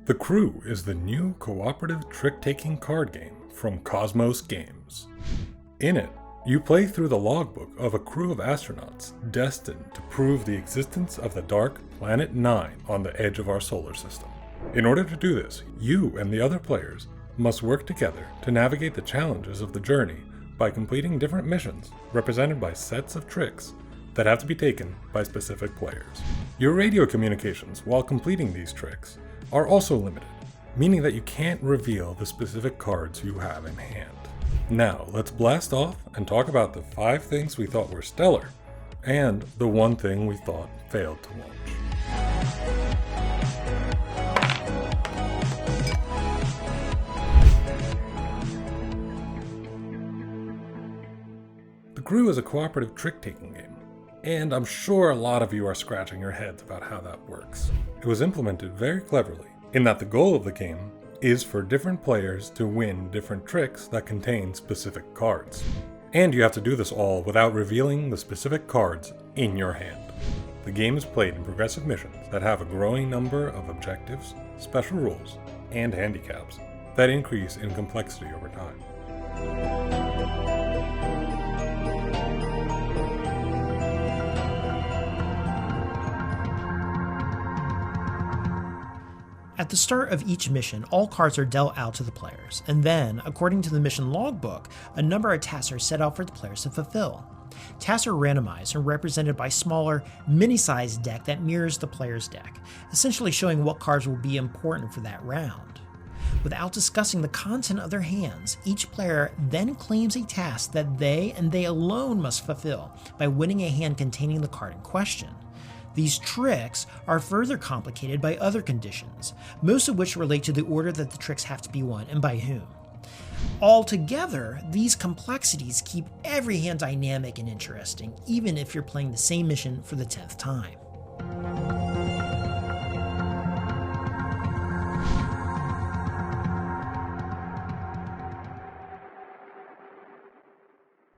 The Crew is the new cooperative trick-taking card game from Kosmos Games. In it, you play through the logbook of a crew of astronauts destined to prove the existence of the dark Planet 9 on the edge of our solar system. In order to do this, you and the other players must work together to navigate the challenges of the journey by completing different missions represented by sets of tricks that have to be taken by specific players. Your radio communications while completing these tricks are also limited, meaning that you can't reveal the specific cards you have in hand. Now, let's blast off and talk about the 5 things we thought were stellar, and the 1 thing we thought failed to launch. The Crew is a cooperative trick-taking game, and I'm sure a lot of you are scratching your heads about how that works. It was implemented very cleverly, in that the goal of the game is for different players to win different tricks that contain specific cards. And you have to do this all without revealing the specific cards in your hand. The game is played in progressive missions that have a growing number of objectives, special rules, and handicaps that increase in complexity over time. At the start of each mission, all cards are dealt out to the players, and then, according to the mission logbook, a number of tasks are set out for the players to fulfill. Tasks are randomized and represented by a smaller, mini-sized deck that mirrors the player's deck, essentially showing what cards will be important for that round. Without discussing the content of their hands, each player then claims a task that they and they alone must fulfill by winning a hand containing the card in question. These tricks are further complicated by other conditions, most of which relate to the order that the tricks have to be won and by whom. Altogether, these complexities keep every hand dynamic and interesting, even if you're playing the same mission for the 10th time.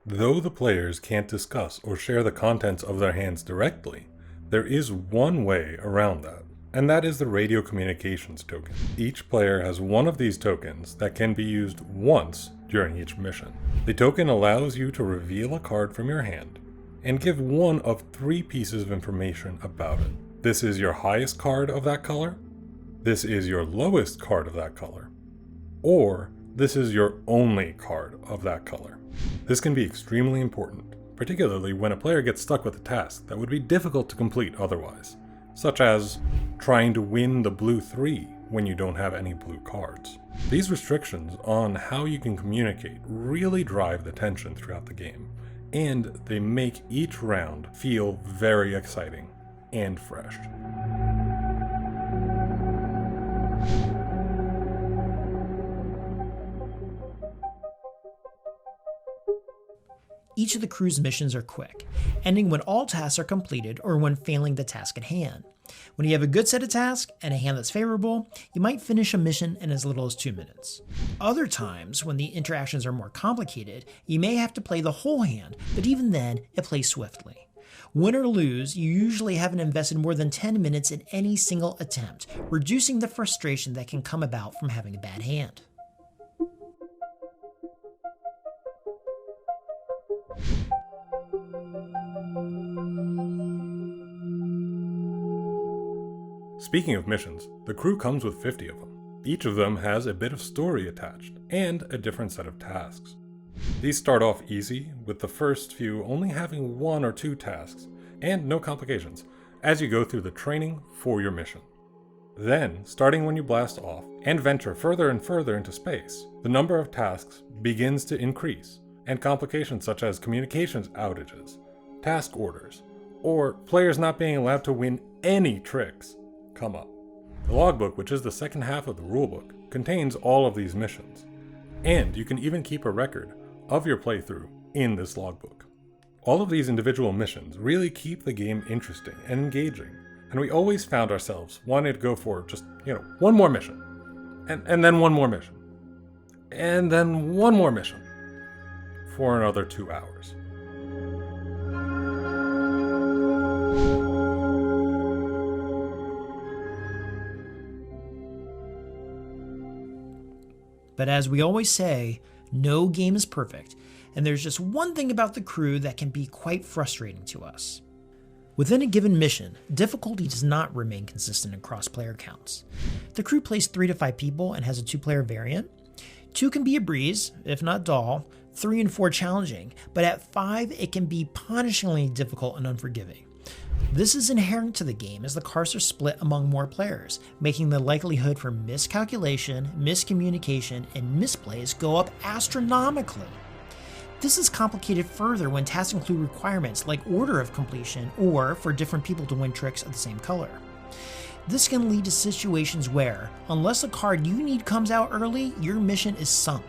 Though the players can't discuss or share the contents of their hands directly, there is one way around that, and that is the radio communications token. Each player has one of these tokens that can be used once during each mission. The token allows you to reveal a card from your hand and give one of 3 pieces of information about it. This is your highest card of that color, this is your lowest card of that color, or this is your only card of that color. This can be extremely important, particularly when a player gets stuck with a task that would be difficult to complete otherwise, such as trying to win the blue 3 when you don't have any blue cards. These restrictions on how you can communicate really drive the tension throughout the game, and they make each round feel very exciting and fresh. Each of the crew's missions are quick, ending when all tasks are completed or when failing the task at hand. When you have a good set of tasks and a hand that's favorable, you might finish a mission in as little as 2 minutes. Other times, when the interactions are more complicated, you may have to play the whole hand, but even then, it plays swiftly. Win or lose, you usually haven't invested more than 10 minutes in any single attempt, reducing the frustration that can come about from having a bad hand. Speaking of missions, the Crew comes with 50 of them. Each of them has a bit of story attached, and a different set of tasks. These start off easy, with the first few only having 1 or 2 tasks, and no complications, as you go through the training for your mission. Then, starting when you blast off, and venture further and further into space, the number of tasks begins to increase, and complications such as communications outages, task orders, or players not being allowed to win any tricks come up. The logbook, which is the second half of the rulebook, contains all of these missions, and you can even keep a record of your playthrough in this logbook. All of these individual missions really keep the game interesting and engaging, and we always found ourselves wanting to go for just, one more mission, and then one more mission, and then one more mission for another 2 hours. but as we always say, no game is perfect, and there's just one thing about the crew that can be quite frustrating to us. Within a given mission, difficulty does not remain consistent across player counts. The crew plays 3 to 5 people and has a 2-player variant. 2 can be a breeze, if not dull, 3 and 4 challenging, but at 5 it can be punishingly difficult and unforgiving. This is inherent to the game as the cards are split among more players, making the likelihood for miscalculation, miscommunication, and misplays go up astronomically. This is complicated further when tasks include requirements like order of completion or for different people to win tricks of the same color. This can lead to situations where, unless a card you need comes out early, your mission is sunk.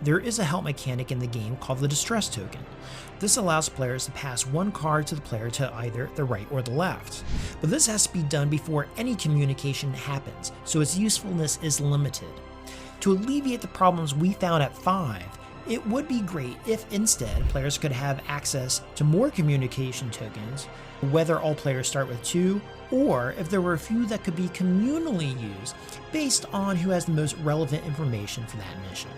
There is a help mechanic in the game called the distress token. This allows players to pass one card to the player to either the right or the left, but this has to be done before any communication happens, so its usefulness is limited. To alleviate the problems we found at 5, it would be great if instead players could have access to more communication tokens, whether all players start with 2, or if there were a few that could be communally used based on who has the most relevant information for that mission.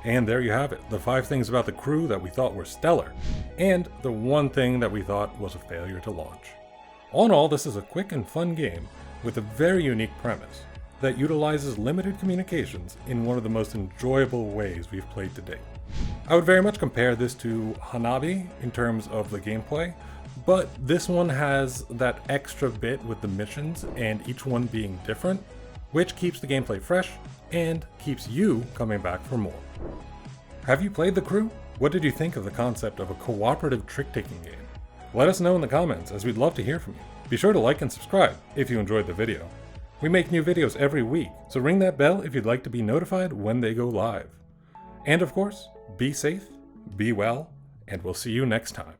And there you have it, the 5 things about the crew that we thought were stellar, and the one thing that we thought was a failure to launch. All in all, this is a quick and fun game with a very unique premise that utilizes limited communications in one of the most enjoyable ways we've played to date. I would very much compare this to Hanabi in terms of the gameplay, but this one has that extra bit with the missions and each one being different, which keeps the gameplay fresh and keeps you coming back for more. Have you played The Crew? What did you think of the concept of a cooperative trick-taking game? Let us know in the comments, as we'd love to hear from you. Be sure to like and subscribe if you enjoyed the video. We make new videos every week, so ring that bell if you'd like to be notified when they go live. And of course, be safe, be well, and we'll see you next time.